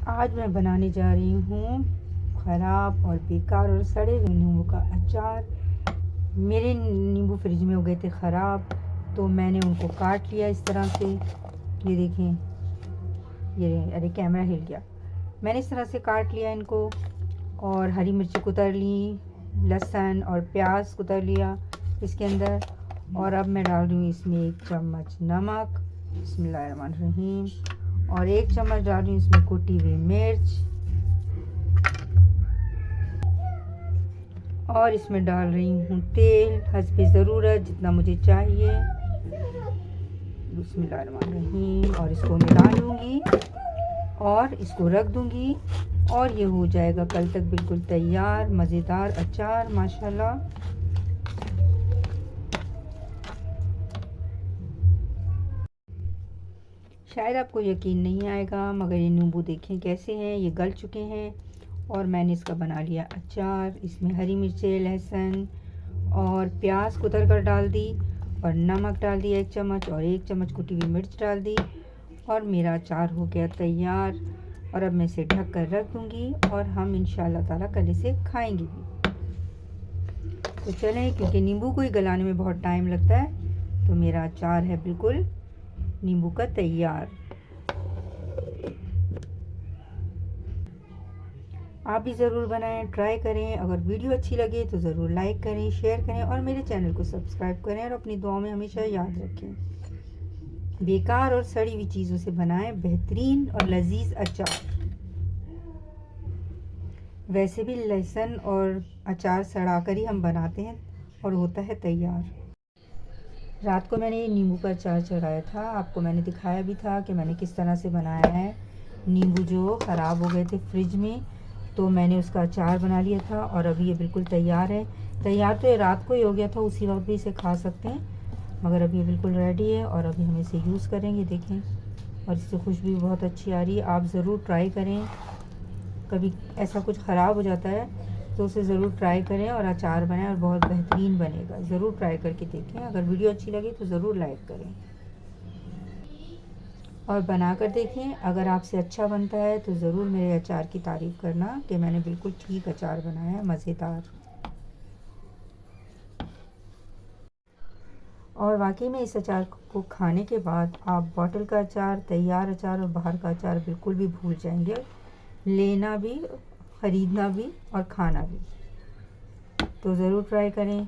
आज मैं बनाने जा रही हूँ ख़राब और बेकार और सड़े हुए नींबू का अचार। मेरे नींबू फ्रिज में हो गए थे ख़राब, तो मैंने उनको काट लिया इस तरह से। ये देखें, ये अरे कैमरा हिल गया। मैंने इस तरह से काट लिया इनको, और हरी मिर्ची कुतर ली, लहसुन और प्याज कुतर लिया इसके अंदर। और अब मैं डाल रही हूँ इसमें 1 चम्मच नमक, बिस्मिल्लाहिर्रहमानिर्रहीम, और 1 चम्मच डाल रही हूँ इसमें कुटी हुई मिर्च, और इसमें डाल रही हूँ तेल हस्बे ज़रूरत जितना मुझे चाहिए, बिस्मिल्लाहिर्रहमानिर्रहीम। और इसको मिला लूँगी और इसको रख दूँगी, और ये हो जाएगा कल तक बिल्कुल तैयार मज़ेदार अचार माशाल्लाह। शायद आपको यकीन नहीं आएगा, मगर ये नींबू देखें कैसे हैं, ये गल चुके हैं। और मैंने इसका बना लिया अचार। इसमें हरी मिर्चें, लहसुन और प्याज कुतर कर डाल दी, और नमक डाल दिया 1 चम्मच, और 1 चम्मच कुटी हुई मिर्च डाल दी, और मेरा अचार हो गया तैयार। और अब मैं इसे ढक कर रख दूँगी, और हम इंशाल्लाह ताला कल इसे खाएंगे भी। तो चलें, क्योंकि नींबू को ही गलाने में बहुत टाइम लगता है, तो मेरा अचार है बिल्कुल नींबू का तैयार। आप भी ज़रूर बनाएं, ट्राई करें। अगर वीडियो अच्छी लगे तो ज़रूर लाइक करें, शेयर करें, और मेरे चैनल को सब्सक्राइब करें, और अपनी दुआओं में हमेशा याद रखें। बेकार और सड़ी हुई चीज़ों से बनाएं बेहतरीन और लजीज अचार। वैसे भी लहसुन और अचार सड़ा कर ही हम बनाते हैं और होता है तैयार। रात को मैंने ये नींबू का अचार चढ़ाया था, आपको मैंने दिखाया भी था कि मैंने किस तरह से बनाया है। नींबू जो ख़राब हो गए थे फ्रिज में, तो मैंने उसका अचार बना लिया था, और अभी ये बिल्कुल तैयार है। तैयार तो ये रात को ही हो गया था, उसी वक्त भी इसे खा सकते हैं, मगर अभी ये बिल्कुल रेडी है, और अभी हम इसे यूज़ करेंगे। देखें, और इससे खुशबू बहुत अच्छी आ रही है। आप ज़रूर ट्राई करें। कभी ऐसा कुछ ख़राब हो जाता है तो उसे ज़रूर ट्राई करें और अचार बनाएं, और बहुत बेहतरीन बनेगा। ज़रूर ट्राई करके देखें। अगर वीडियो अच्छी लगी तो ज़रूर लाइक करें और बना कर देखें। अगर आपसे अच्छा बनता है तो ज़रूर मेरे अचार की तारीफ़ करना कि मैंने बिल्कुल ठीक अचार बनाया है, मज़ेदार। और वाकई में इस अचार को खाने के बाद आप बॉटल का अचार, तैयार अचार और बाहर का अचार बिल्कुल भी भूल जाएंगे, लेना भी, ख़रीदना भी और खाना भी। तो ज़रूर ट्राई करें।